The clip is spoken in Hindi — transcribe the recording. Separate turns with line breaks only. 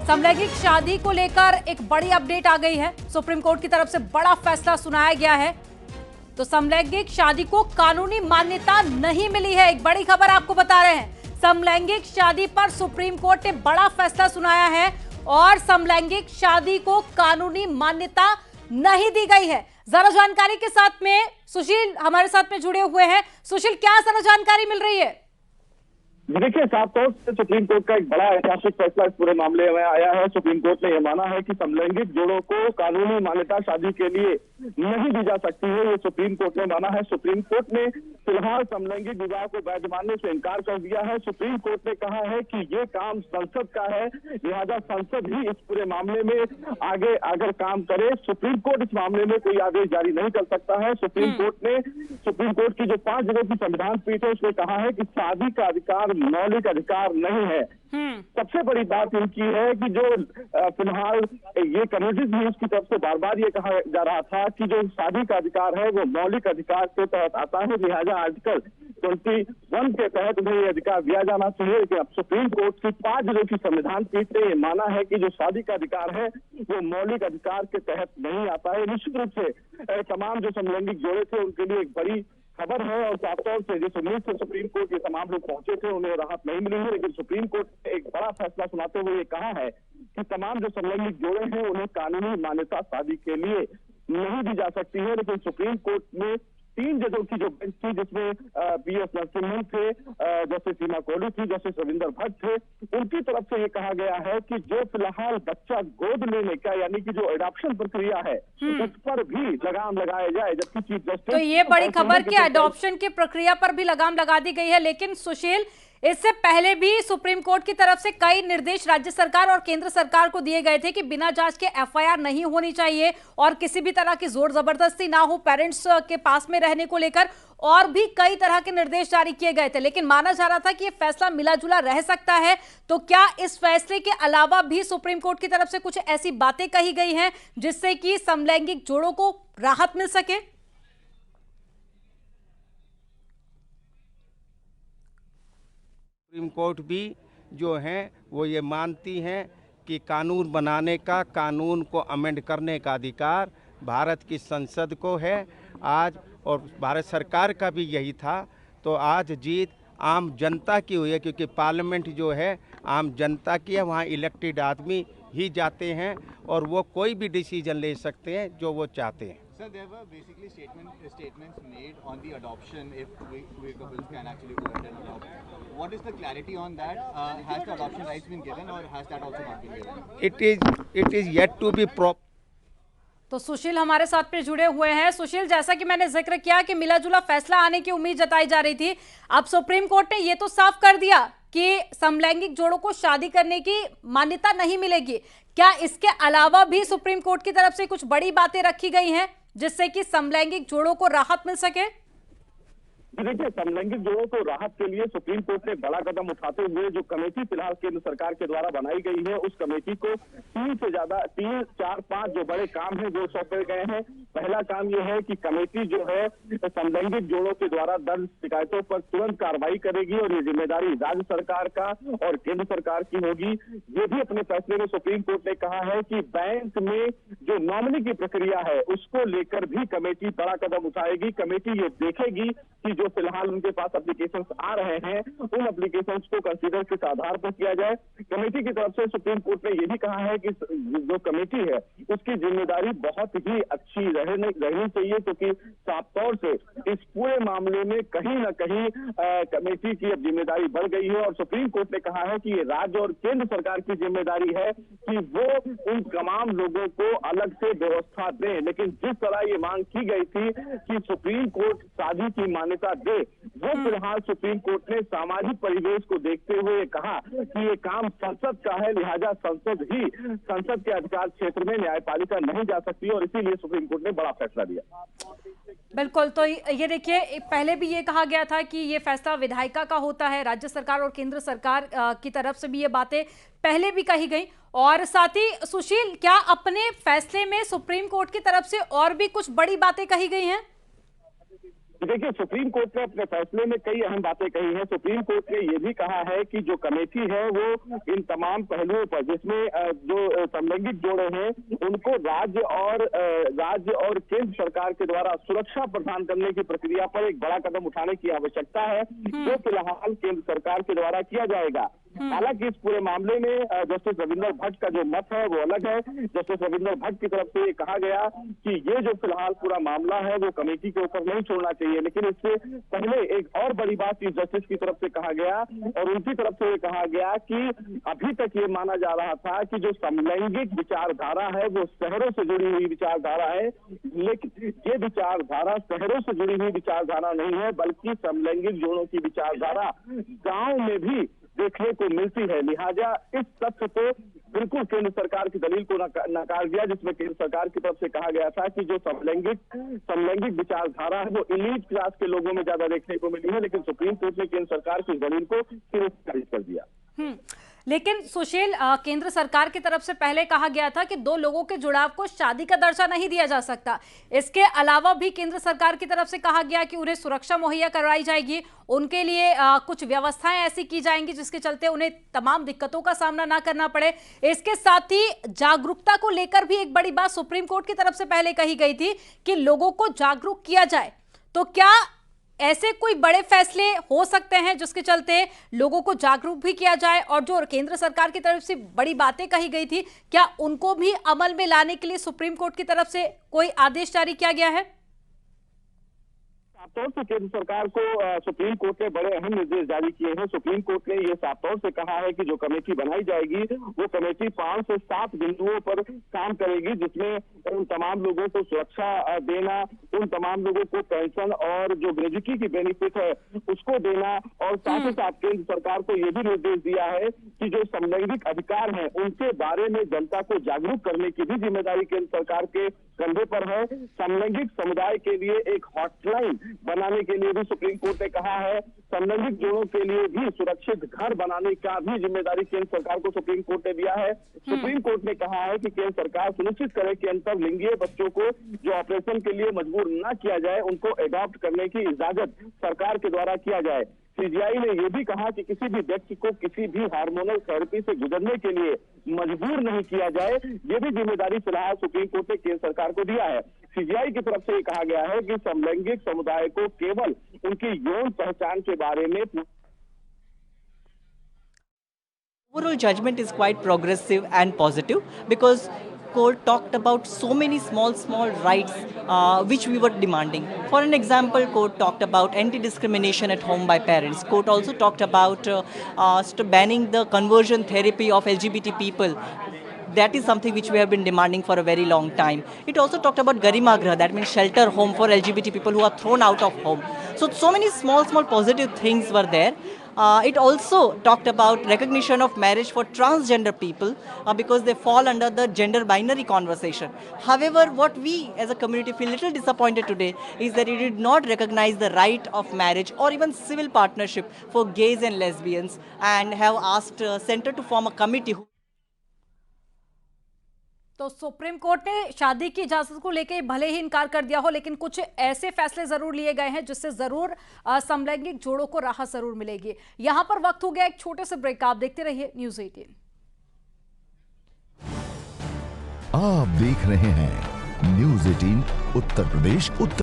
समलैंगिक शादी को लेकर एक बड़ी अपडेट आ गई है। सुप्रीम कोर्ट की तरफ से बड़ा फैसला सुनाया गया है। तो समलैंगिक शादी को कानूनी मान्यता नहीं मिली है। एक बड़ी खबर आपको बता रहे हैं। समलैंगिक शादी पर सुप्रीम कोर्ट ने बड़ा फैसला सुनाया है और समलैंगिक शादी को कानूनी मान्यता नहीं दी गई है। जरा जानकारी के साथ में सुशील हमारे साथ में जुड़े हुए हैं। सुशील, क्या जरा जानकारी मिल रही है?
देखिए, साफ तौर से सुप्रीम कोर्ट का एक बड़ा ऐतिहासिक फैसला इस पूरे मामले में आया है। सुप्रीम कोर्ट ने यह माना है कि समलैंगिक जोड़ों को कानूनी मान्यता शादी के लिए नहीं दी जा सकती है। ये सुप्रीम कोर्ट ने माना है। सुप्रीम कोर्ट ने फिलहाल समलैंगिक विवाह को वैध मानने से इनकार कर दिया है। सुप्रीम कोर्ट ने कहा है कि ये काम संसद का है, लिहाजा संसद ही इस पूरे मामले में आगे अगर काम करे। सुप्रीम कोर्ट इस मामले में कोई आदेश जारी नहीं कर सकता है। सुप्रीम कोर्ट की जो 5 जगह की संविधान पीठ है उसने कहा है कि शादी का अधिकार मौलिक अधिकार नहीं है। सबसे बड़ी बात इनकी है कि जो फिलहाल ये कम्युनिटीज न्यूज की तरफ से बार बार ये कहा जा रहा था कि जो शादी का अधिकार है वो मौलिक अधिकार के तहत आता है, लिहाजा आर्टिकल 21 के तहत उन्हें ये अधिकार दिया जाना चाहिए। लेकिन अब सुप्रीम कोर्ट की 5 जगह की संविधान पीठ ने ये माना है कि जो शादी का अधिकार है वो मौलिक अधिकार के तहत नहीं आता है। निश्चित रूप से तमाम जो समलैंगिक जोड़े थे उनके लिए एक बड़ी खबर है और साफ तौर से जिस उम्मीद से सुप्रीम कोर्ट के तमाम लोग पहुंचे थे उन्हें राहत नहीं मिली है। लेकिन सुप्रीम कोर्ट ने एक बड़ा फैसला सुनाते हुए ये कहा है कि तमाम जो समलैंगिक जोड़े हैं उन्हें कानूनी मान्यता शादी के लिए नहीं दी जा सकती है। लेकिन सुप्रीम कोर्ट में 3 जजों की जो बेंच थी, जिसमें पीएस नरसिम्हन थे, जस्टिस सीमा कोहली थी, जस्टिस रविंदर भट्ट थे, उनकी तरफ से ये कहा गया है कि जो फिलहाल बच्चा गोद लेने का यानी कि जो अडॉप्शन प्रक्रिया है उस पर भी लगाम लगाया जाए। जबकि चीफ जस्टिस
तो ये बड़ी खबर कि अडॉप्शन की प्रक्रिया पर भी लगाम लगा दी गई है। लेकिन सुशील, इससे पहले भी सुप्रीम कोर्ट की तरफ से कई निर्देश राज्य सरकार और केंद्र सरकार को दिए गए थे कि बिना जांच के एफआईआर नहीं होनी चाहिए और किसी भी तरह की जोर जबरदस्ती ना हो पेरेंट्स के पास में रहने को लेकर, और भी कई तरह के निर्देश जारी किए गए थे। लेकिन माना जा रहा था कि ये फैसला मिला जुला रह सकता है। तो क्या इस फैसले के अलावा भी सुप्रीम कोर्ट की तरफ से कुछ ऐसी बातें कही गई हैं जिससे कि समलैंगिक जोड़ों को राहत मिल सके?
सुप्रीम कोर्ट भी जो है वो ये मानती हैं कि कानून बनाने का, कानून को अमेंड करने का अधिकार भारत की संसद को है आज, और भारत सरकार का भी यही था। तो आज जीत आम जनता की हुई है, क्योंकि पार्लियामेंट जो है आम जनता की है, वहाँ इलेक्टेड आदमी ही जाते हैं और वो कोई भी डिसीजन ले सकते हैं जो वो चाहते हैं।
Sir, there were basically statements made on the adoption if queer couples can actually go ahead and adopt. What is the clarity on that? Has the adoption rights been given or has that also not been given?
It is yet to be proper.
तो सुशील हमारे साथ में जुड़े हुए हैं। सुशील, जैसा कि मैंने जिक्र किया कि मिला जुला फैसला आने की उम्मीद जताई जा रही थी, अब सुप्रीम कोर्ट ने ये तो साफ कर दिया कि समलैंगिक जोड़ों को शादी करने की मान्यता नहीं मिलेगी। क्या इसके अलावा भी सुप्रीम कोर्ट की तरफ से कुछ बड़ी बातें रखी गई हैं जिससे कि समलैंगिक जोड़ों को राहत मिल सके?
देखिए, समलैंगिक जोड़ों को राहत के लिए सुप्रीम कोर्ट ने बड़ा कदम उठाते हुए जो कमेटी फिलहाल केंद्र सरकार के द्वारा बनाई गई है उस कमेटी को 3 से ज्यादा 3, 4, 5 जो बड़े काम हैं वो सौंपे गए हैं। पहला काम यह है कि कमेटी जो है समलैंगिक जोड़ों के द्वारा दर्ज शिकायतों पर तुरंत कार्रवाई करेगी और ये जिम्मेदारी राज्य सरकार का और केंद्र सरकार की होगी। ये भी अपने फैसले में सुप्रीम कोर्ट ने कहा है कि बैंक में जो नॉमिनी की प्रक्रिया है उसको लेकर भी कमेटी बड़ा कदम उठाएगी। कमेटी ये देखेगी कि जो फिलहाल उनके पास एप्लीकेशंस आ रहे हैं उन एप्लीकेशंस को कंसीडर किस आधार पर किया जाए। कमेटी की तरफ से सुप्रीम कोर्ट ने यह भी कहा है कि जो कमेटी है उसकी जिम्मेदारी बहुत ही अच्छी रहनी चाहिए, क्योंकि साफ तौर से इस पूरे मामले में कहीं ना कहीं कमेटी की अब जिम्मेदारी बढ़ गई है और सुप्रीम कोर्ट ने कहा है कि ये राज्य और केंद्र सरकार की जिम्मेदारी है कि वो उन तमाम लोगों को अलग से व्यवस्था दें। लेकिन जिस तरह ये मांग की गई थी कि सुप्रीम कोर्ट शादी की मान्यता दे, वो फिलहाल सुप्रीम कोर्ट ने सामाजिक परिवेश को देखते हुए कहा कि ये काम संसद का है, लिहाजा संसद के अधिकार क्षेत्र में न्यायपालिका नहीं जा सकती और इसीलिए सुप्रीम कोर्ट ने बड़ा फैसला दिया।
बिल्कुल, तो ये देखिए, पहले भी ये कहा गया था कि ये फैसला विधायिका का होता है। राज्य सरकार और केंद्र सरकार की तरफ से भी ये बातें पहले भी कही गई। और साथ ही सुशील, क्या अपने फैसले में सुप्रीम कोर्ट की तरफ से और भी कुछ बड़ी बातें कही गई हैं?
देखिए, सुप्रीम कोर्ट ने अपने फैसले में कई अहम बातें कही हैं। सुप्रीम कोर्ट ने ये भी कहा है कि जो कमेटी है वो इन तमाम पहलुओं पर, जिसमें जो समलैंगिक जोड़े हैं उनको राज्य और केंद्र सरकार के द्वारा सुरक्षा प्रदान करने की प्रक्रिया पर एक बड़ा कदम उठाने की आवश्यकता है, जो फिलहाल केंद्र सरकार के द्वारा किया जाएगा। हालांकि इस पूरे मामले में जस्टिस रविंदर भट्ट का जो मत है वो अलग है। जस्टिस रविंदर भट्ट की तरफ से कहा गया कि ये जो फिलहाल पूरा मामला है वो कमेटी के ऊपर नहीं छोड़ना चाहिए, लेकिन इससे पहले एक और बड़ी बात चीफ जस्टिस की तरफ से कहा गया और उनकी तरफ से ये कहा गया कि अभी तक ये माना जा रहा था कि जो समलैंगिक विचारधारा है वो शहरों से जुड़ी हुई विचारधारा है, लेकिन ये विचारधारा शहरों से जुड़ी हुई विचारधारा नहीं है, बल्कि समलैंगिक जोड़ों की विचारधारा गांव में भी देखने को मिलती है। लिहाजा इस तथ्य को बिल्कुल केंद्र सरकार की दलील को नकार दिया, जिसमें केंद्र सरकार की तरफ से कहा गया था कि जो समलैंगिक विचारधारा है वो एलीट क्लास के लोगों में ज्यादा देखने को मिली है, लेकिन सुप्रीम कोर्ट ने केंद्र सरकार की दलील को फिर खारिज कर दिया।
लेकिन सुशील, केंद्र सरकार की तरफ से पहले कहा गया था कि दो लोगों के जुड़ाव को शादी का दर्जा नहीं दिया जा सकता। इसके अलावा भी केंद्र सरकार की तरफ से कहा गया कि उन्हें सुरक्षा मुहैया करवाई जाएगी, उनके लिए कुछ व्यवस्थाएं ऐसी की जाएंगी जिसके चलते उन्हें तमाम दिक्कतों का सामना ना करना पड़े। इसके साथ ही जागरूकता को लेकर भी एक बड़ी बात सुप्रीम कोर्ट की तरफ से पहले कही गई थी कि लोगों को जागरूक किया जाए। तो क्या ऐसे कोई बड़े फैसले हो सकते हैं जिसके चलते लोगों को जागरूक भी किया जाए, और जो केंद्र सरकार की तरफ से बड़ी बातें कही गई थी क्या उनको भी अमल में लाने के लिए सुप्रीम कोर्ट की तरफ से कोई आदेश जारी किया गया है?
साफ तौर से केंद्र सरकार को सुप्रीम कोर्ट ने बड़े अहम निर्देश जारी किए हैं। सुप्रीम कोर्ट ने यह साफ तौर से कहा है कि जो कमेटी बनाई जाएगी वो कमेटी 5 से 7 बिंदुओं पर काम करेगी, जिसमें उन तमाम लोगों को सुरक्षा देना, उन तमाम लोगों को पेंशन और जो ग्रेजुटी की बेनिफिट है उसको देना, और साथ ही साथ केंद्र सरकार को यह भी निर्देश दिया है कि जो समलैंगिक अधिकार हैं उनके बारे में जनता को जागरूक करने की भी जिम्मेदारी केंद्र सरकार के कंधे पर है। समलैंगिक समुदाय के लिए एक हॉटलाइन बनाने के लिए भी सुप्रीम कोर्ट ने कहा है। समलैंगिक जोड़ों के लिए भी सुरक्षित घर बनाने का भी जिम्मेदारी केंद्र सरकार को सुप्रीम कोर्ट ने दिया है। सुप्रीम कोर्ट ने कहा है कि केंद्र सरकार सुनिश्चित करे कि अंतरलिंगीय बच्चों को जो ऑपरेशन के लिए मजबूर न किया जाए, उनको एडॉप्ट करने की इजाजत सरकार के द्वारा किया जाए। सीजीआई ने यह भी कहा कि किसी भी व्यक्ति को किसी भी हार्मोनल थेरेपी से गुजरने के लिए मजबूर नहीं किया जाए। ये भी जिम्मेदारी फिलहाल सुप्रीम कोर्ट ने केंद्र सरकार को दिया है। सीजीआई की तरफ से ये कहा गया है कि समलैंगिक समुदाय को केवल उनकी यौन पहचान के बारे में
Overall judgment is quite progressive and positive because court talked about so many small rights which we were demanding. For an example, court talked about anti-discrimination at home by parents. Court also talked about banning the conversion therapy of LGBT people. That is something which we have been demanding for a very long time. It also talked about Garima Grah, that means shelter home for LGBT people who are thrown out of home. So many small positive things were there. It also talked about recognition of marriage for transgender people because they fall under the gender binary conversation. However, what we as a community feel little disappointed today is that it did not recognize the right of marriage or even civil partnership for gays and lesbians, and have asked Center to form a committee.
तो सुप्रीम कोर्ट ने शादी की इजाजत को लेकर भले ही इनकार कर दिया हो, लेकिन कुछ ऐसे फैसले जरूर लिए गए हैं जिससे जरूर समलैंगिक जोड़ों को राहत जरूर मिलेगी। यहां पर वक्त हो गया एक छोटे से ब्रेक का। आप देखते रहिए न्यूज़ 18।
आप देख रहे हैं न्यूज़ 18 उत्तर प्रदेश उत्तर